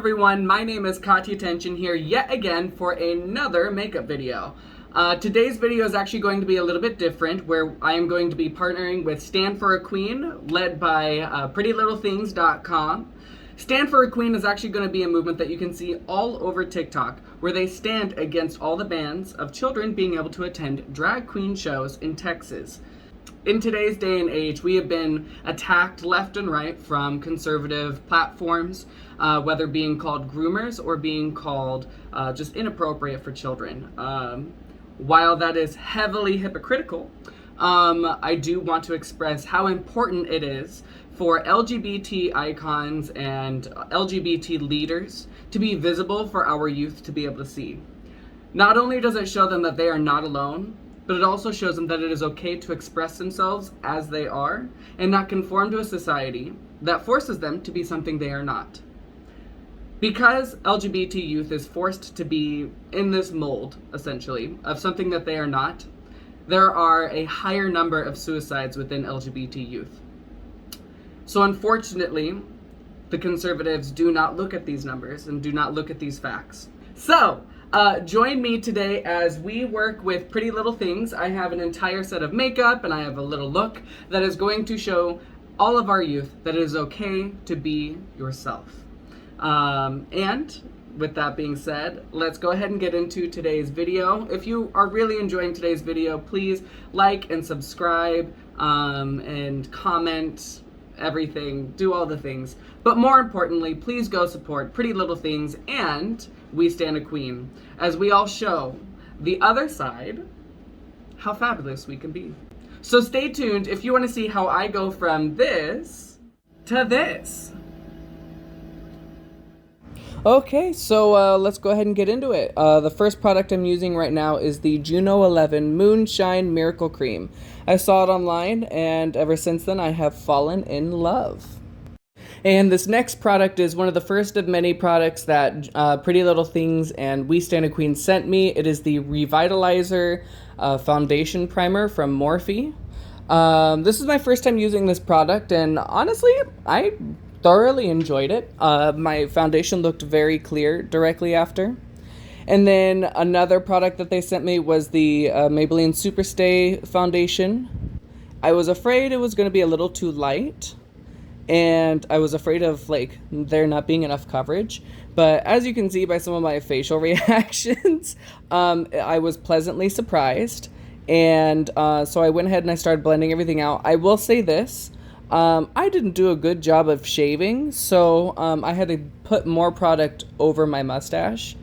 everyone, my name is Kahtya Tehnsion here yet again for another makeup video. Today's video is actually going to be a little bit different, where I am going to be partnering with Stand for a Queen, led by PrettyLittleThings.com. Stand for a Queen is actually going to be a movement that you can see all over TikTok, where they stand against all the bans of children being able to attend drag queen shows in Texas. In today's day and age, we have been attacked left and right from conservative platforms, whether being called groomers or being called just inappropriate for children. While that is heavily hypocritical, I do want to express how important it is for LGBT icons and LGBT leaders to be visible for our youth to be able to see. Not only does it show them that they are not alone, but it also shows them that it is okay to express themselves as they are and not conform to a society that forces them to be something they are not. Because LGBT youth is forced to be in this mold, essentially, of something that they are not, there are a higher number of suicides within LGBT youth. So unfortunately, the conservatives do not look at these numbers and do not look at these facts. So, join me today as we work with Pretty Little Things. I have an entire set of makeup and I have a little look that is going to show all of our youth that it is okay to be yourself. And with that being said, let's go ahead and get into today's video. If you are really enjoying today's video, please like and subscribe and comment everything, do all the things. But more importantly, please go support Pretty Little Things and We Stand a Queen, as we all show the other side how fabulous we can be. So stay tuned if you want to see how I go from this to this. Okay, so let's go ahead and get into it. The first product I'm using right now is the Juno 11 Moonshine Miracle Cream. I saw it online, and ever since then I have fallen in love. And this next product is one of the first of many products that Pretty Little Things and We Stand a Queen sent me. It is the Revitalizer Foundation Primer from Morphe. This is my first time using this product, and honestly, I thoroughly enjoyed it. My foundation looked very clear directly after. And then another product that they sent me was the Maybelline Superstay Foundation. I was afraid it was going to be a little too light, and I was afraid of there not being enough coverage. But as you can see by some of my facial reactions, I was pleasantly surprised. And so I went ahead and I started blending everything out. I will say this. I didn't do a good job of shaving, so I had to put more product over my mustache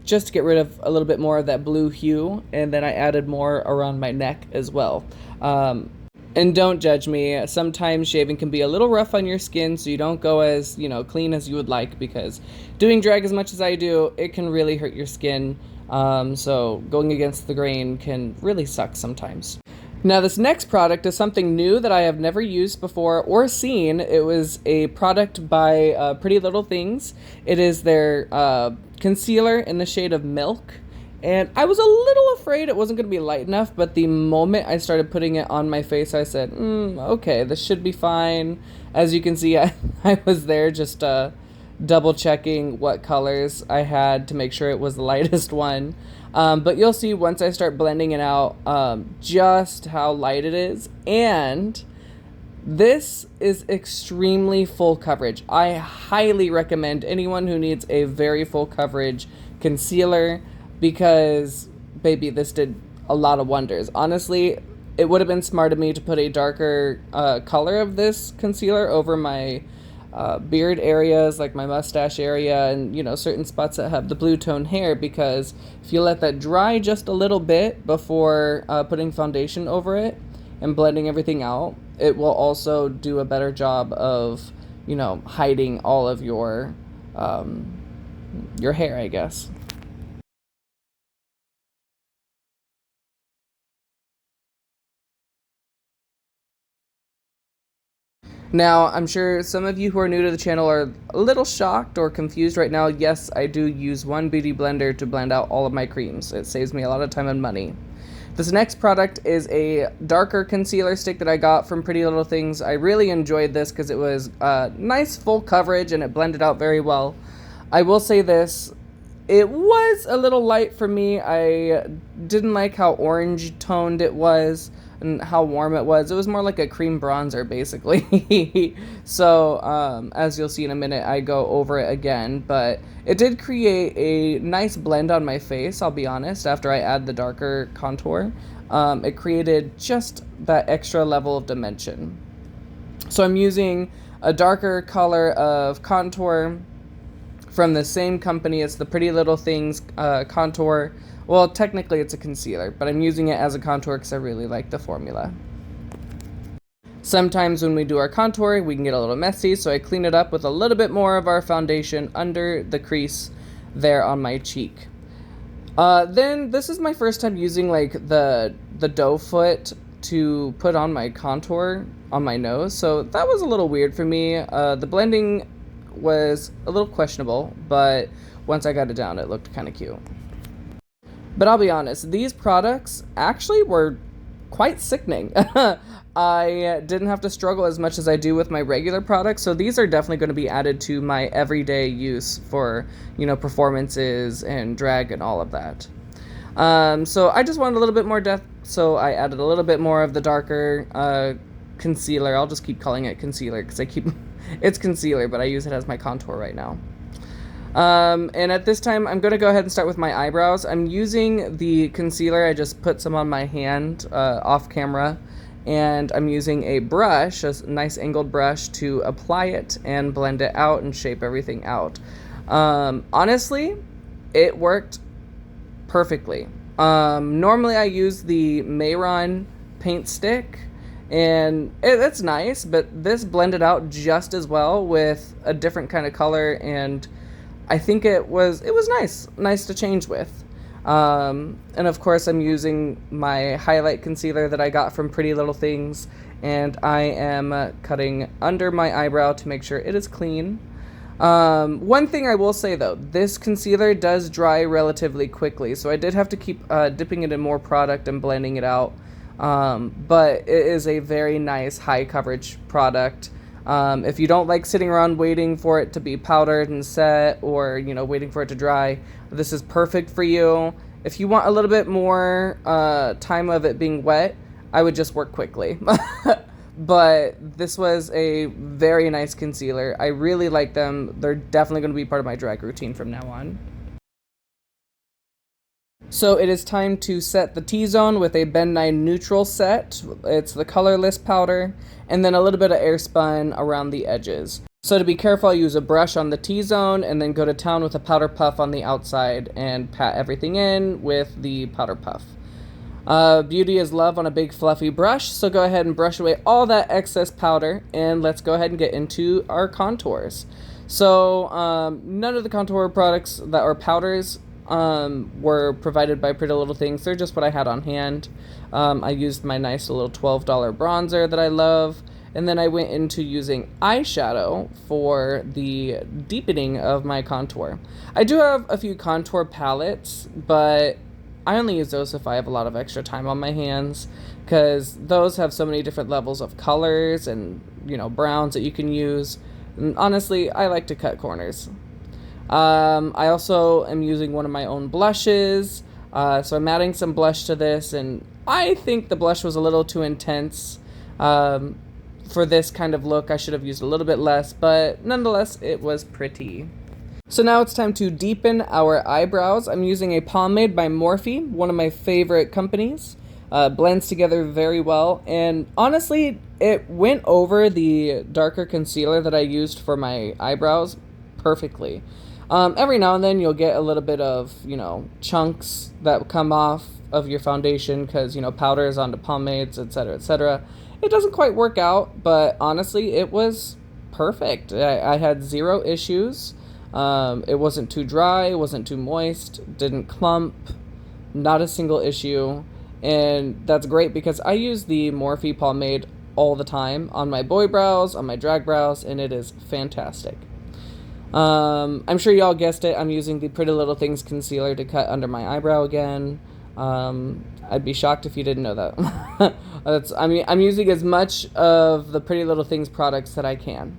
just to get rid of a little bit more of that blue hue, and then I added more around my neck as well. And don't judge me, sometimes shaving can be a little rough on your skin, so you don't go as, clean as you would like, because doing drag as much as I do, it can really hurt your skin, so going against the grain can really suck sometimes. Now, this next product is something new that I have never used before or seen. It was a product by Pretty Little Things. It is their concealer in the shade of Milk. And I was a little afraid it wasn't going to be light enough, but the moment I started putting it on my face, I said, okay, this should be fine. As you can see, I was there just double checking what colors I had to make sure it was the lightest one. But you'll see once I start blending it out just how light it is. And this is extremely full coverage. I highly recommend anyone who needs a very full coverage concealer, because, baby, this did a lot of wonders. Honestly, it would have been smart of me to put a darker color of this concealer over my beard areas, like my mustache area, and certain spots that have the blue tone hair, because if you let that dry just a little bit before putting foundation over it and blending everything out, it will also do a better job of hiding all of your hair, I guess. Now, I'm sure some of you who are new to the channel are a little shocked or confused right now. Yes, I do use one beauty blender to blend out all of my creams. It saves me a lot of time and money. This next product is a darker concealer stick that I got from Pretty Little Things. I really enjoyed this because it was nice full coverage and it blended out very well. I will say this, it was a little light for me. I didn't like how orange toned it was and how warm it was. It was more like a cream bronzer, basically. So, as you'll see in a minute, I go over it again, but it did create a nice blend on my face, I'll be honest, after I add the darker contour. It created just that extra level of dimension. So I'm using a darker color of contour from the same company. It's the Pretty Little Things contour. Well, technically it's a concealer, but I'm using it as a contour because I really like the formula. Sometimes when we do our contour, we can get a little messy, so I clean it up with a little bit more of our foundation under the crease there on my cheek. Then this is my first time using like the doe foot to put on my contour on my nose, so that was a little weird for me. The blending was a little questionable, but once I got it down, it looked kind of cute. But I'll be honest, these products actually were quite sickening. I didn't have to struggle as much as I do with my regular products, so these are definitely going to be added to my everyday use for, you know, performances and drag and all of that. So I just wanted a little bit more depth, so I added a little bit more of the darker concealer. I'll just keep calling it concealer because it's concealer, but I use it as my contour right now. And at this time, I'm going to go ahead and start with my eyebrows. I'm using the concealer. I just put some on my hand off camera, and I'm using a brush, a nice angled brush, to apply it and blend it out and shape everything out. Honestly, it worked perfectly. Normally I use the Maybelline paint stick, and it's nice, but this blended out just as well with a different kind of color, and I think it was nice to change with. And of course I'm using my highlight concealer that I got from Pretty Little Things, and I am cutting under my eyebrow to make sure it is clean. One thing I will say though, this concealer does dry relatively quickly, so I did have to keep dipping it in more product and blending it out. But it is a very nice high coverage product. If you don't like sitting around waiting for it to be powdered and set, or, you know, waiting for it to dry, this is perfect for you. If you want a little bit more time of it being wet, I would just work quickly. But this was a very nice concealer. I really like them. They're definitely going to be part of my drag routine from now on. So it is time to set the T-zone with a Ben 9 neutral set. It's the colorless powder, and then a little bit of airspun around the edges. So to be careful, I use a brush on the T-zone and then go to town with a powder puff on the outside and pat everything in with the powder puff. Beauty is love on a big fluffy brush, so go ahead and brush away all that excess powder, and let's go ahead and get into our contours. So none of the contour products that are powders were provided by Pretty Little Things. They're just what I had on hand. I used my nice little $12 bronzer that I love, and then I went into using eyeshadow for the deepening of my contour. I do have a few contour palettes, but I only use those if I have a lot of extra time on my hands, because those have so many different levels of colors and, you know, browns that you can use. And honestly, I like to cut corners. I also am using one of my own blushes, so I'm adding some blush to this, and I think the blush was a little too intense. For this kind of look, I should have used a little bit less, but nonetheless, it was pretty. So now it's time to deepen our eyebrows. I'm using a pomade by Morphe, one of my favorite companies. Blends together very well, and honestly, it went over the darker concealer that I used for my eyebrows perfectly. Every now and then you'll get a little bit of, you know, chunks that come off of your foundation because, you know, powder is onto pomades, etc., etc. It doesn't quite work out, but honestly, it was perfect. I had zero issues. It wasn't too dry, it wasn't too moist, didn't clump, not a single issue. And that's great because I use the Morphe pomade all the time on my boy brows, on my drag brows, and it is fantastic. I'm sure y'all guessed it. I'm using the Pretty Little Things concealer to cut under my eyebrow again. I'd be shocked if you didn't know that. I'm using as much of the Pretty Little Things products that I can.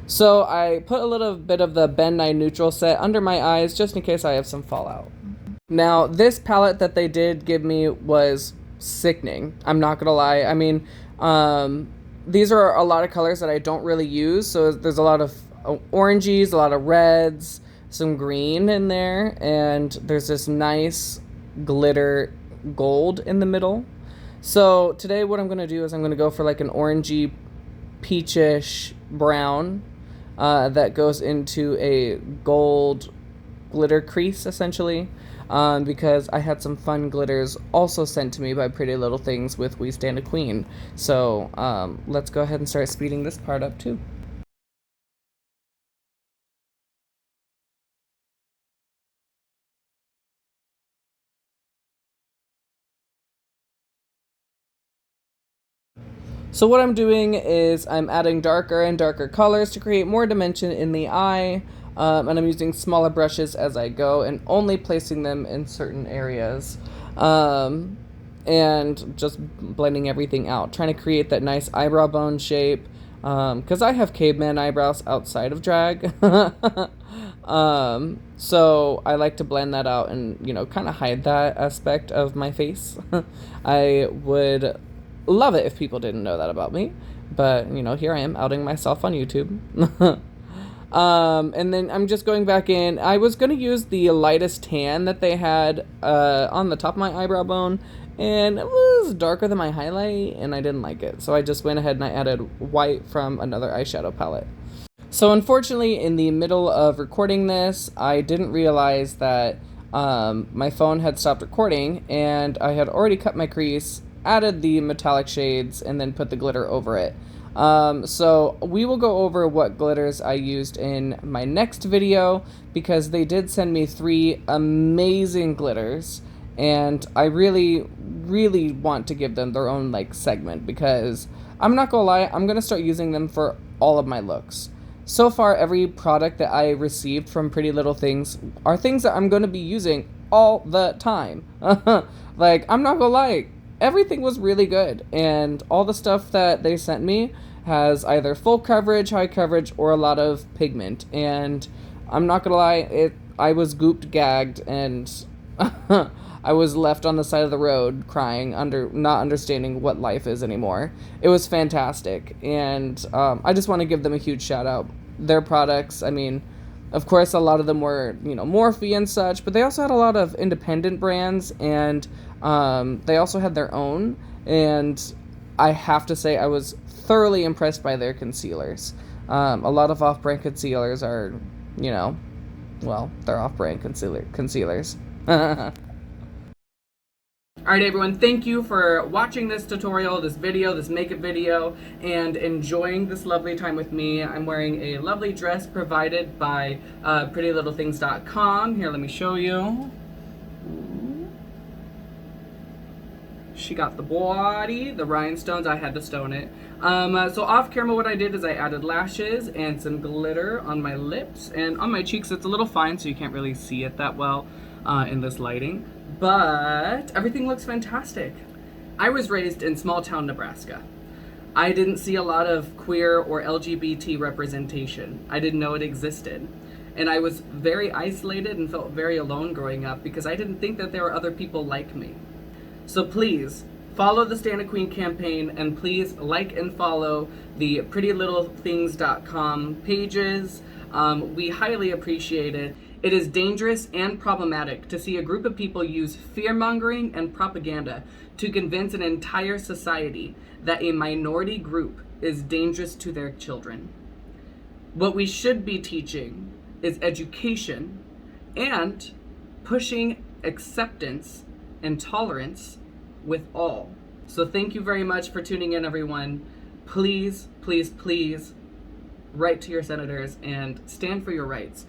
So I put a little bit of the Ben Nye Neutral set under my eyes just in case I have some fallout. Now, this palette that they did give me was sickening. I'm not gonna lie. I mean, these are a lot of colors that I don't really use, so there's a lot of oranges, a lot of reds, some green in there, and there's this nice glitter gold in the middle. So today what I'm gonna do is I'm gonna go for like an orangey, peachish brown that goes into a gold glitter crease, essentially, because I had some fun glitters also sent to me by Pretty Little Things with We Stand a Queen. So let's go ahead and start speeding this part up too. So what I'm doing is I'm adding darker and darker colors to create more dimension in the eye, and I'm using smaller brushes as I go and only placing them in certain areas, and just blending everything out, trying to create that nice eyebrow bone shape, because I have caveman eyebrows outside of drag. So I like to blend that out and, you know, kind of hide that aspect of my face. I would love it if people didn't know that about me, but you know, here I am outing myself on YouTube. And then I'm just going back in. I was going to use the lightest tan that they had on the top of my eyebrow bone, and it was darker than my highlight, and I didn't like it, so I just went ahead and I added white from another eyeshadow palette. So unfortunately, in the middle of recording this, I didn't realize that my phone had stopped recording, and I had already cut my crease, added the metallic shades, and then put the glitter over it. So we will go over what glitters I used in my next video, because they did send me 3 amazing glitters, and I really want to give them their own like segment, because I'm not gonna lie, I'm gonna start using them for all of my looks. So far, every product that I received from Pretty Little Things are things that I'm going to be using all the time. Like, I'm not gonna lie, everything was really good, and all the stuff that they sent me has either full coverage, high coverage, or a lot of pigment, and I'm not gonna lie, I was gooped, gagged, and I was left on the side of the road crying, not understanding what life is anymore. It was fantastic, and I just want to give them a huge shout out. Their products, I mean, of course, a lot of them were, you know, Morphe and such, but they also had a lot of independent brands, and they also had their own, and I have to say I was thoroughly impressed by their concealers. A lot of off-brand concealers are, you know, well, they're off-brand concealers. Alright everyone, thank you for watching this tutorial, this video, this makeup video, and enjoying this lovely time with me. I'm wearing a lovely dress provided by PrettyLittleThings.com. Here, let me show you. She got the body, the rhinestones, I had to stone it. So off camera what I did is I added lashes and some glitter on my lips, and on my cheeks it's a little fine so you can't really see it that well in this lighting. But everything looks fantastic. I was raised in small town Nebraska. I didn't see a lot of queer or LGBT representation. I didn't know it existed. And I was very isolated and felt very alone growing up because I didn't think that there were other people like me. So please, follow the Stand a Queen campaign, and please like and follow the PrettyLittleThings.com pages. We highly appreciate it. It is dangerous and problematic to see a group of people use fear-mongering and propaganda to convince an entire society that a minority group is dangerous to their children. What we should be teaching is education and pushing acceptance and tolerance with all. So thank you very much for tuning in, everyone. Please, please, please write to your senators and stand for your rights.